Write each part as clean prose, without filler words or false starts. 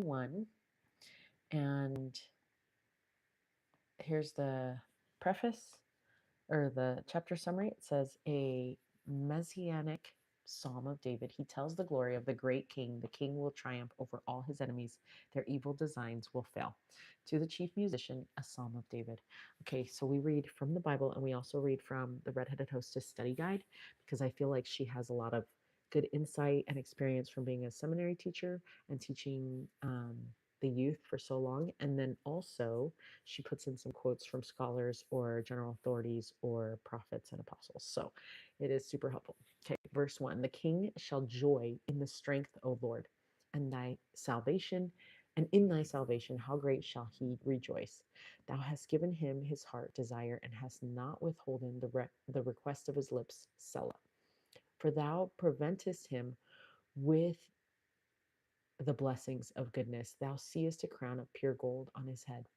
21. And here's the preface or the chapter summary. It says, a messianic psalm of David. He tells the glory of the great king. The king will triumph over all his enemies. Their evil designs will fail. To the chief musician, a psalm of David. Okay, so we read from the Bible, and we also read from the Redheaded Hostess study guide, because I feel like she has a lot of good insight and experience from being a seminary teacher and teaching the youth for so long. And then also she puts in some quotes from scholars or general authorities or prophets and apostles. So it is super helpful. Okay, verse 1. The king shall joy in the strength, O Lord, and thy salvation, and in thy salvation, how great shall he rejoice. Thou hast given him his heart desire, and hast not withholden the request of his lips, Selah. For thou preventest him with the blessings of goodness. Thou seest a crown of pure gold on his head.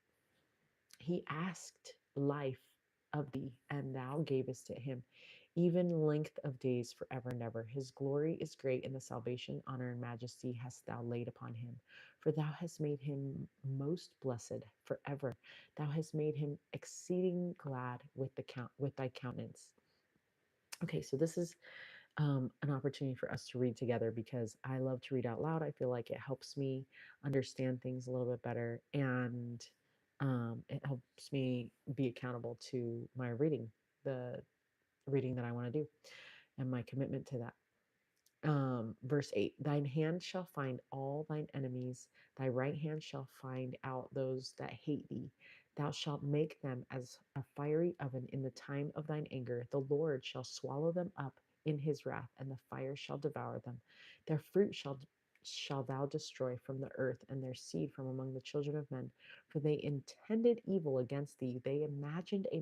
He asked life of thee, and thou gavest it him, even length of days forever and ever. His glory is great, and the salvation, honor, and majesty hast thou laid upon him. For thou hast made him most blessed forever. Thou hast made him exceeding glad with thy countenance. Okay, so this is an opportunity for us to read together, because I love to read out loud. I feel like it helps me understand things a little bit better, and it helps me be accountable to my reading, the reading that I want to do, and my commitment to that. Verse 8. Thine hand shall find all thine enemies, thy right hand shall find out those that hate thee. Thou shalt make them as a fiery oven in the time of thine anger. The Lord shall swallow them up in his wrath, and the fire shall devour them. Their fruit shall thou destroy from the earth, and their seed from among the children of men. For they intended evil against thee, they imagined a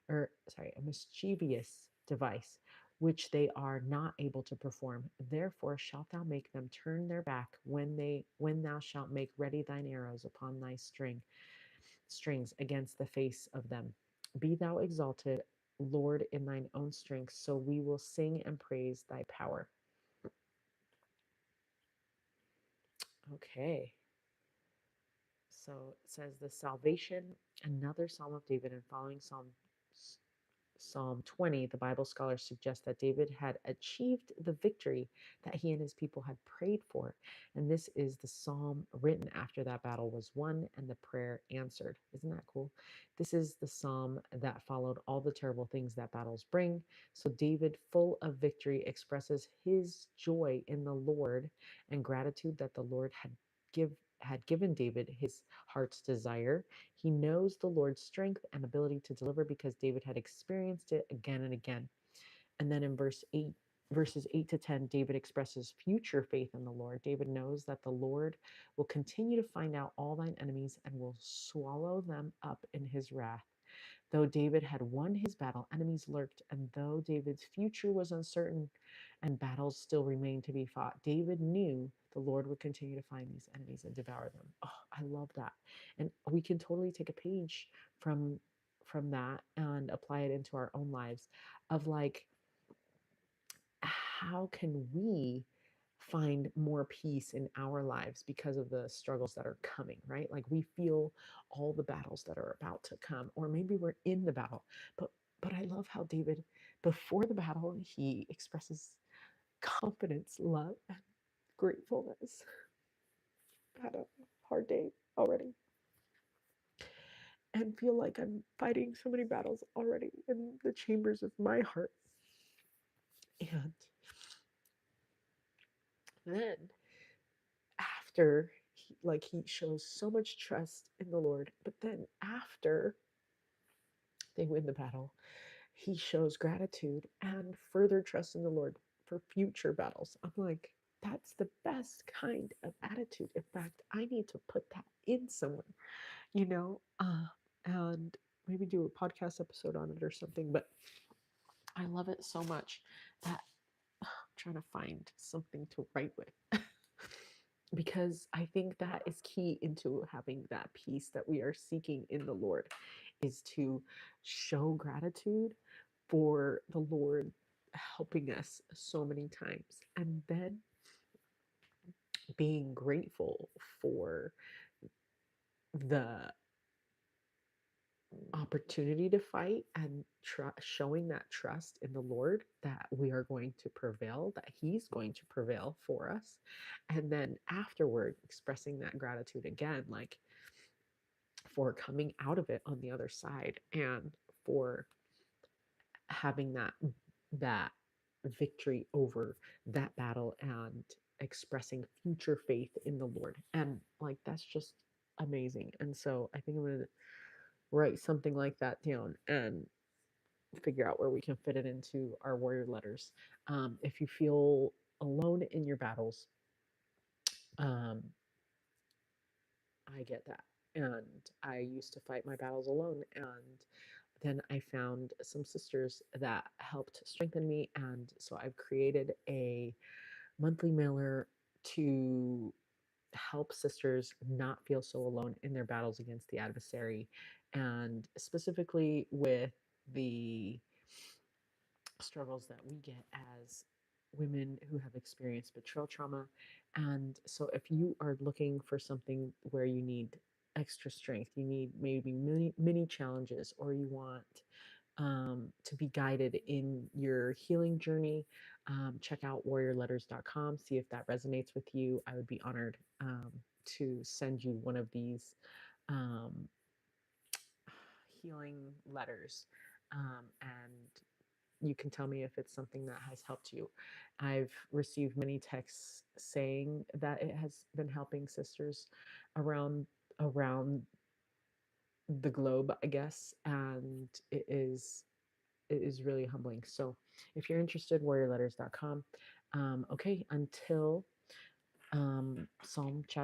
a mischievous device, which they are not able to perform. Therefore shalt thou make them turn their back when thou shalt make ready thine arrows upon thy strings against the face of them. Be thou exalted, Lord, in thine own strength, so we will sing and praise thy power. Okay. So it says the salvation, another Psalm of David, and following Psalm 20, the Bible scholars suggest that David had achieved the victory that he and his people had prayed for. And this is the psalm written after that battle was won and the prayer answered. Isn't that cool? This is the psalm that followed all the terrible things that battles bring. So David, full of victory, expresses his joy in the Lord and gratitude that the Lord give had given David his heart's desire. He knows the Lord's strength and ability to deliver, because David had experienced it again and again. And then in verses 8 to 10, David expresses future faith in the Lord. David knows that the Lord will continue to find out all thine enemies and will swallow them up in his wrath. Though David had won his battle, enemies lurked, and though David's future was uncertain and battles still remained to be fought, David knew the Lord would continue to find these enemies and devour them. Oh, I love that. And we can totally take a page from that and apply it into our own lives, of like, how can we find more peace in our lives because of the struggles that are coming, right? Like, we feel all the battles that are about to come, or maybe we're in the battle. But I love how David, before the battle, he expresses confidence, love, and gratefulness. Had a hard day already and feel like I'm fighting so many battles already in the chambers of my heart. And then after he shows so much trust in the Lord, but then after they win the battle, he shows gratitude and further trust in the Lord for future battles. I'm like, that's the best kind of attitude. In fact, I need to put that in somewhere, and maybe do a podcast episode on it or something. But I love it so much that I'm trying to find something to write with. Because I think that is key into having that peace that we are seeking in the Lord, is to show gratitude for the Lord helping us so many times, and then being grateful for the opportunity to fight and showing that trust in the Lord that we are going to prevail, that He's going to prevail for us. And then afterward, expressing that gratitude again, like for coming out of it on the other side and for having that victory over that battle and expressing future faith in the Lord. And like that's just amazing. And so I think I'm going to write something like that down and figure out where we can fit it into our warrior letters. If you feel alone in your battles, um, I get that. And I used to fight my battles alone. And then I found some sisters that helped strengthen me. And so I've created a monthly mailer to help sisters not feel so alone in their battles against the adversary, and specifically with the struggles that we get as women who have experienced betrayal trauma. And so, if you are looking for something where you need extra strength, you need maybe mini challenges, or you want to be guided in your healing journey, check out warriorletters.com, see if that resonates with you. I would be honored to send you one of these um, healing letters. And you can tell me if it's something that has helped you. I've received many texts saying that it has been helping sisters around the globe, I guess, and it is really humbling. So if you're interested, warriorletters.com. Okay, until Psalm chapter